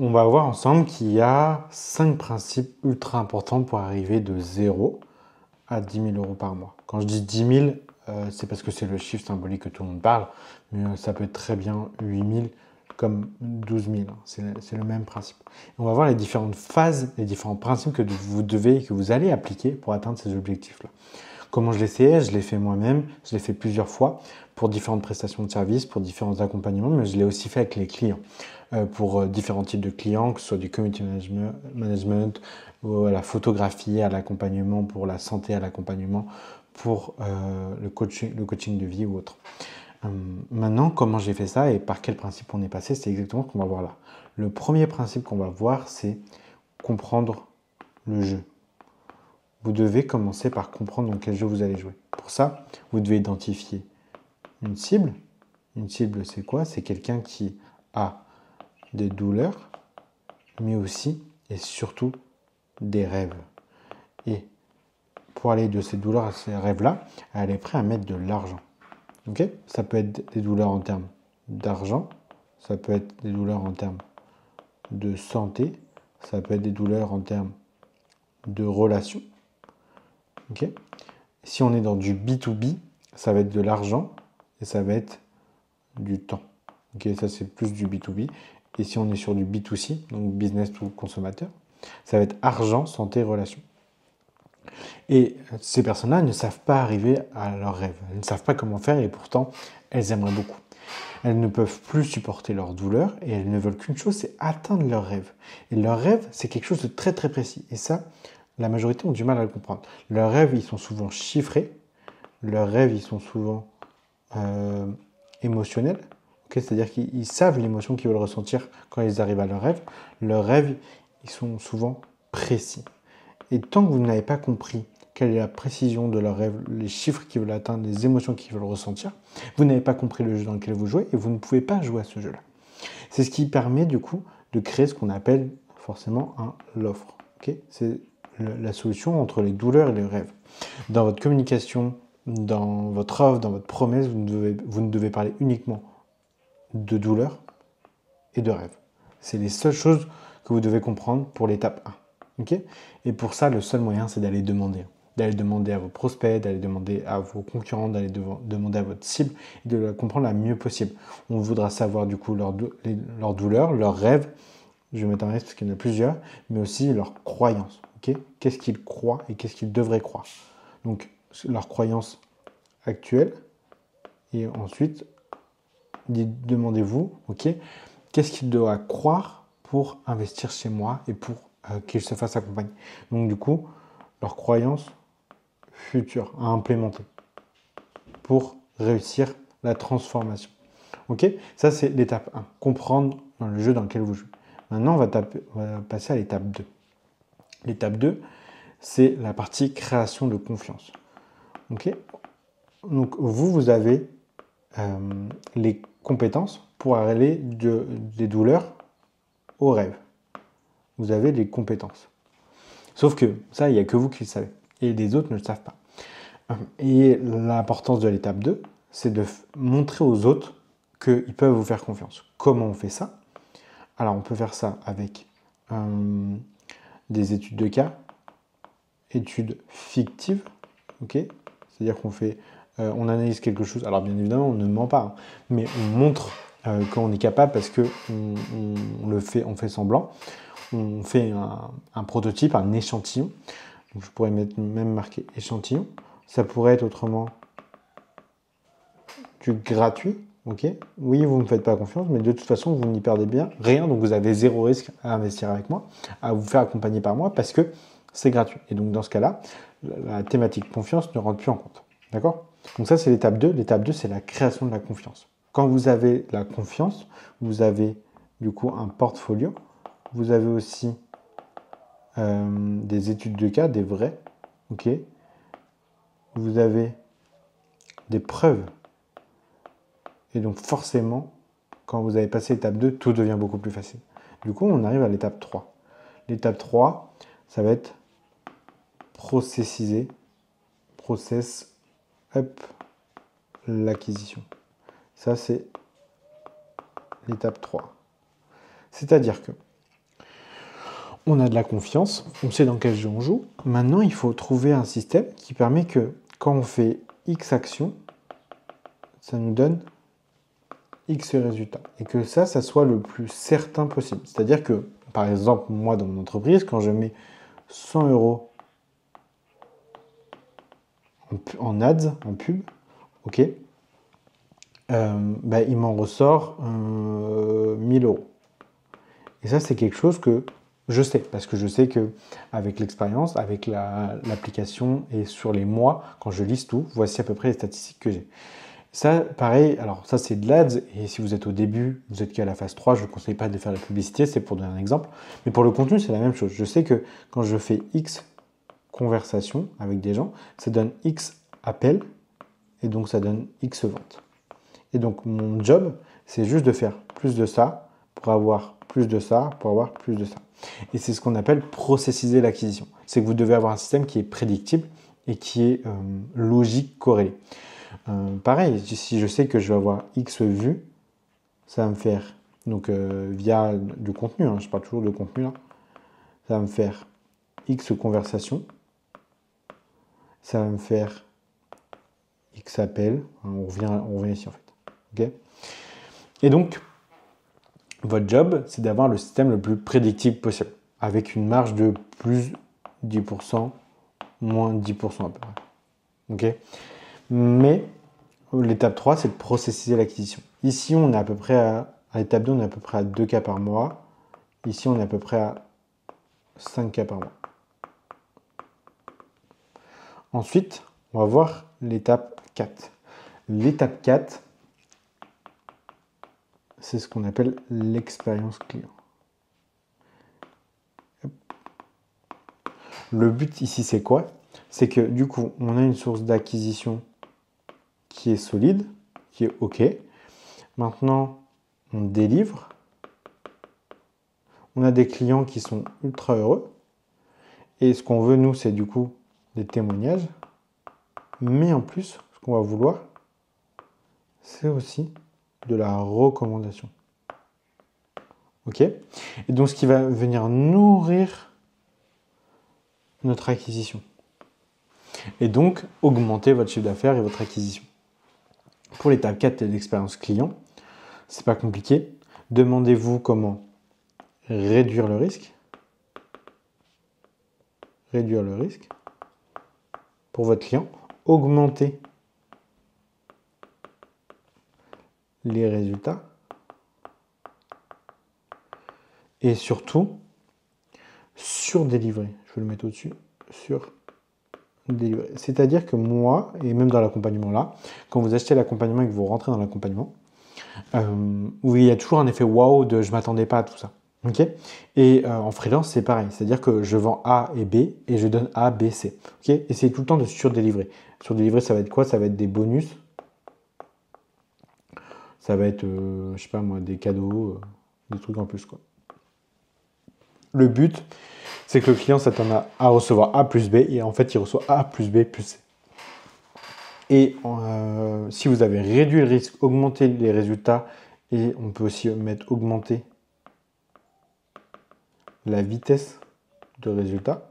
on va voir ensemble qu'il y a 5 principes ultra importants pour arriver de 0 à 10 000 euros par mois. Quand je dis 10 000, c'est parce que c'est le chiffre symbolique que tout le monde parle, mais ça peut être très bien 8 000 comme 12 000. C'est le même principe. On va voir les différentes phases, les différents principes que vous allez appliquer pour atteindre ces objectifs-là. Comment je l'ai fait? Je l'ai fait moi-même, je l'ai fait plusieurs fois pour différentes prestations de services, pour différents accompagnements, mais je l'ai aussi fait avec les clients, pour différents types de clients, que ce soit du community management, ou à la photographie, à l'accompagnement, pour la santé, à l'accompagnement, pour le coaching de vie ou autre. Maintenant, comment j'ai fait ça et par quel principe on est passé, c'est exactement ce qu'on va voir là. Le premier principe qu'on va voir, c'est comprendre le jeu. Vous devez commencer par comprendre dans quel jeu vous allez jouer. Pour ça, vous devez identifier une cible. Une cible, c'est quoi? C'est quelqu'un qui a des douleurs, mais aussi et surtout des rêves. Et pour aller de ces douleurs à ces rêves-là, elle est prête à mettre de l'argent. Okay? Ça peut être des douleurs en termes d'argent, ça peut être des douleurs en termes de santé, ça peut être des douleurs en termes de relations. Okay? Si on est dans du B2B, ça va être de l'argent et ça va être du temps. Okay? Ça, c'est plus du B2B. Et si on est sur du B2C, donc business to consommateur, ça va être argent, santé, relations. Et ces personnes-là ne savent pas arriver à leurs rêves. Elles ne savent pas comment faire et pourtant, elles aimeraient beaucoup. Elles ne peuvent plus supporter leur douleur et elles ne veulent qu'une chose, c'est atteindre leurs rêves. Et leurs rêves, c'est quelque chose de très très précis. Et ça, la majorité ont du mal à le comprendre. Leurs rêves, ils sont souvent chiffrés. Leurs rêves, ils sont souvent émotionnels. Okay, c'est-à-dire qu'ils savent l'émotion qu'ils veulent ressentir quand ils arrivent à leurs rêves. Leurs rêves, ils sont souvent précis. Et tant que vous n'avez pas compris quelle est la précision de leurs rêves, les chiffres qu'ils veulent atteindre, les émotions qu'ils veulent ressentir, vous n'avez pas compris le jeu dans lequel vous jouez et vous ne pouvez pas jouer à ce jeu-là. C'est ce qui permet du coup de créer ce qu'on appelle forcément l'offre. Okay, c'est la solution entre les douleurs et les rêves. Dans votre communication, dans votre offre, dans votre promesse, vous ne devez parler uniquement de douleur et de rêve. C'est les seules choses que vous devez comprendre pour l'étape 1. Okay, et pour ça, le seul moyen, c'est d'aller demander. D'aller demander à vos prospects, d'aller demander à vos concurrents, d'aller demander à votre cible et de la comprendre la mieux possible. On voudra savoir du coup leurs douleurs, leurs rêves, je vais mettre un reste parce qu'il y en a plusieurs, mais aussi leurs croyances. Okay, qu'est-ce qu'ils croient et qu'est-ce qu'ils devraient croire. Donc, leurs croyances actuelles et ensuite, demandez-vous, ok, qu'est-ce qu'il doit croire pour investir chez moi et pour qu'il se fasse accompagner. Donc du coup, leurs croyances futures à implémenter pour réussir la transformation. Ok, ça c'est l'étape 1, comprendre dans le jeu dans lequel vous jouez. Maintenant, on va passer à l'étape 2. L'étape 2, c'est la partie création de confiance. Ok, donc vous avez les compétences pour aller des douleurs au rêve. Vous avez les compétences. Sauf que ça, il n'y a que vous qui le savez. Et les autres ne le savent pas. Et l'importance de l'étape 2, c'est de montrer aux autres qu'ils peuvent vous faire confiance. Comment on fait ça? Alors, on peut faire ça avec des études de cas, études fictives, ok? C'est-à-dire qu'on fait, on analyse quelque chose. Alors, bien évidemment, on ne ment pas, hein, mais on montre qu'on est capable parce que on fait semblant. On fait un prototype, un échantillon. Donc, je pourrais même marquer échantillon. Ça pourrait être autrement du gratuit. Ok, oui, vous ne me faites pas confiance, mais de toute façon, vous n'y perdez bien rien. Donc, vous avez zéro risque à investir avec moi, à vous faire accompagner par moi parce que c'est gratuit. Et donc, dans ce cas-là, la thématique confiance ne rentre plus en compte. D'accord? Donc, ça, c'est l'étape 2. L'étape 2, c'est la création de la confiance. Quand vous avez la confiance, vous avez du coup un portfolio. Vous avez aussi des études de cas, des vrais. Ok. Vous avez des preuves. Et donc forcément, quand vous avez passé l'étape 2, tout devient beaucoup plus facile. Du coup, on arrive à l'étape 3. L'étape 3, ça va être processiser, process up l'acquisition. Ça, c'est l'étape 3. C'est-à-dire que On a de la confiance, on sait dans quel jeu on joue. Maintenant, il faut trouver un système qui permet que quand on fait X actions, ça nous donne X résultats. Et que ça soit le plus certain possible. C'est-à-dire que, par exemple, moi, dans mon entreprise, quand je mets 100 € en ads, en pub, ok, il m'en ressort 1000 €. Et ça, c'est quelque chose que je sais, parce que je sais que avec l'expérience, avec l'application et sur les mois, quand je liste tout, voici à peu près les statistiques que j'ai. Ça, pareil, alors ça c'est de l'ADS, et si vous êtes au début, vous êtes qu'à la phase 3, je ne vous conseille pas de faire la publicité, c'est pour donner un exemple. Mais pour le contenu, c'est la même chose. Je sais que quand je fais X conversations avec des gens, ça donne X appels, et donc ça donne X ventes. Et donc mon job, c'est juste de faire plus de ça, pour avoir plus de ça, pour avoir plus de ça. Et c'est ce qu'on appelle processiser l'acquisition. C'est que vous devez avoir un système qui est prédictible et qui est logique, corrélé. Pareil, si je sais que je vais avoir X vues, ça va me faire, donc via du contenu, je parle toujours de contenu là, ça va me faire X conversations, ça va me faire X appels, on revient ici en fait. Okay, et donc, votre job, c'est d'avoir le système le plus prédictible possible, avec une marge de plus 10%, moins 10% à peu près. Okay, mais l'étape 3, c'est de processiser l'acquisition. Ici, on est à peu près à l'étape 2, on est à peu près à 2 cas par mois. Ici, on est à peu près à 5 cas par mois. Ensuite, on va voir l'étape 4. L'étape 4, c'est ce qu'on appelle l'expérience client. Le but ici, c'est quoi? C'est que du coup, on a une source d'acquisition qui est solide, qui est OK. Maintenant, on délivre. On a des clients qui sont ultra heureux. Et ce qu'on veut, nous, c'est du coup des témoignages. Mais en plus, ce qu'on va vouloir, c'est aussi de la recommandation. OK? Et donc, ce qui va venir nourrir notre acquisition. Et donc, augmenter votre chiffre d'affaires et votre acquisition. Pour l'étape 4 de l'expérience client, c'est pas compliqué. Demandez-vous comment réduire le risque. Réduire le risque pour votre client. Augmenter les résultats. Et surtout, surdélivrer. Je vais le mettre au-dessus. Surdélivrer. C'est-à-dire que moi, et même dans l'accompagnement là, quand vous achetez l'accompagnement et que vous rentrez dans l'accompagnement, où il y a toujours un effet waouh de je m'attendais pas à tout ça. Okay, et en freelance, c'est pareil. C'est-à-dire que je vends A et B et je donne A, B, C. Okay, essayez tout le temps de surdélivrer. Surdélivrer, ça va être quoi? Ça va être des bonus. Ça va être, je sais pas moi, des cadeaux, des trucs en plus, quoi. Le but, c'est que le client s'attend à recevoir A plus B et en fait, il reçoit A plus B plus C. Et si vous avez réduit le risque, augmenté les résultats, et on peut aussi mettre augmenter la vitesse de résultat,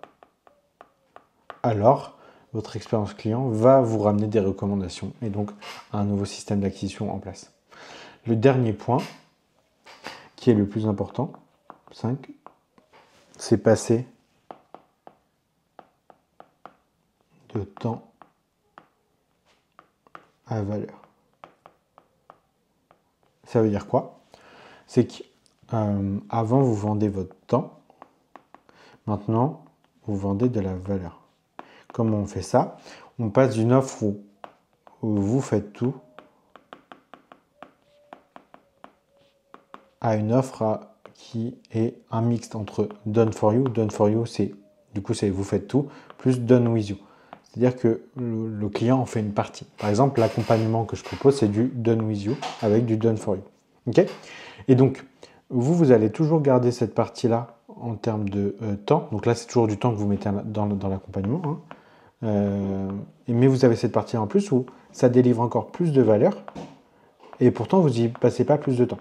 alors votre expérience client va vous ramener des recommandations et donc un nouveau système d'acquisition en place. Le dernier point, qui est le plus important, 5, c'est passer de temps à valeur. Ça veut dire quoi? C'est qu'avant, vous vendez votre temps. Maintenant, vous vendez de la valeur. Comment on fait ça? On passe d'une offre où vous faites tout à une offre qui est un mixte entre done for you. Done for you, c'est vous faites tout, plus done with you. C'est-à-dire que le client en fait une partie. Par exemple, l'accompagnement que je propose, c'est du done with you avec du done for you. Okay, et donc, vous allez toujours garder cette partie-là en termes de temps. Donc là, c'est toujours du temps que vous mettez dans l'accompagnement. Mais vous avez cette partie en plus où ça délivre encore plus de valeur et pourtant, vous n'y passez pas plus de temps.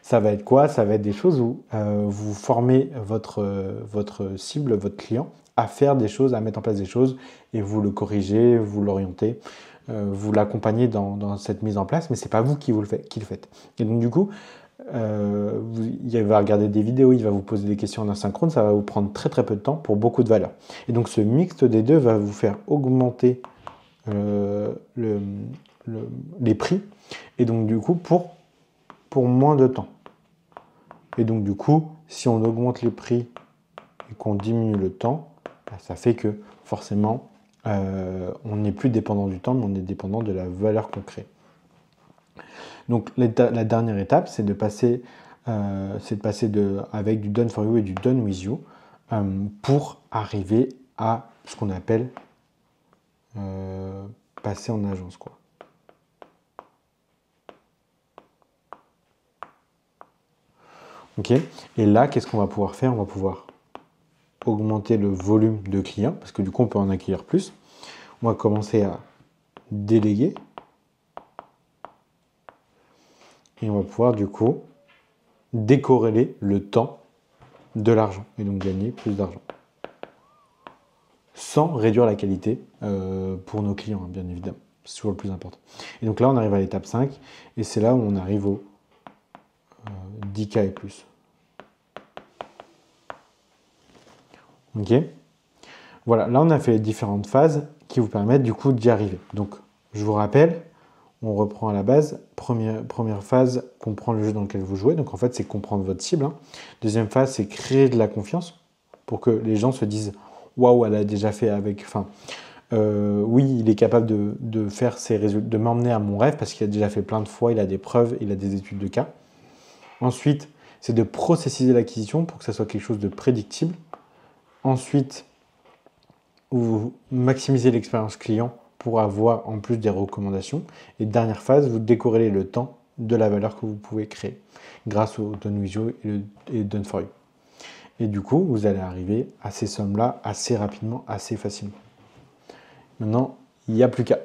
Ça va être quoi? Ça va être des choses où vous formez votre cible, votre client, à faire des choses, à mettre en place des choses, et vous le corrigez, vous l'orientez, vous l'accompagnez dans cette mise en place, mais c'est pas vous qui le faites. Et donc du coup, il va regarder des vidéos, il va vous poser des questions en asynchrone, ça va vous prendre très très peu de temps pour beaucoup de valeur. Et donc ce mixte des deux va vous faire augmenter les prix, et donc du coup pour moins de temps. Et donc du coup, si on augmente les prix et qu'on diminue le temps, ça fait que forcément, on n'est plus dépendant du temps, mais on est dépendant de la valeur qu'on crée. Donc la dernière étape, c'est de passer, avec du done for you et du done with you pour arriver à ce qu'on appelle passer en agence, quoi. Ok. Et là, qu'est-ce qu'on va pouvoir faire? On va pouvoir augmenter le volume de clients, parce que du coup, on peut en acquérir plus. On va commencer à déléguer. Et on va pouvoir, du coup, décorréler le temps de l'argent. Et donc gagner plus d'argent. Sans réduire la qualité pour nos clients, hein, bien évidemment. C'est toujours le plus important. Et donc là, on arrive à l'étape 5. Et c'est là où on arrive au 10K et plus. Ok. Voilà, là on a fait les différentes phases qui vous permettent du coup d'y arriver. Donc je vous rappelle, on reprend à la base. Première phase, comprendre le jeu dans lequel vous jouez. Donc en fait c'est comprendre votre cible. Hein. Deuxième phase, c'est créer de la confiance pour que les gens se disent waouh, elle a déjà fait avec. Enfin, oui, il est capable de faire ses résultats, de m'emmener à mon rêve parce qu'il a déjà fait plein de fois, il a des preuves, il a des études de cas. Ensuite, c'est de processiser l'acquisition pour que ça soit quelque chose de prédictible. Ensuite, vous maximisez l'expérience client pour avoir en plus des recommandations. Et dernière phase, vous décorrélez le temps de la valeur que vous pouvez créer grâce au Done with you et Done for you. Et du coup, vous allez arriver à ces sommes-là assez rapidement, assez facilement. Maintenant, il n'y a plus qu'à.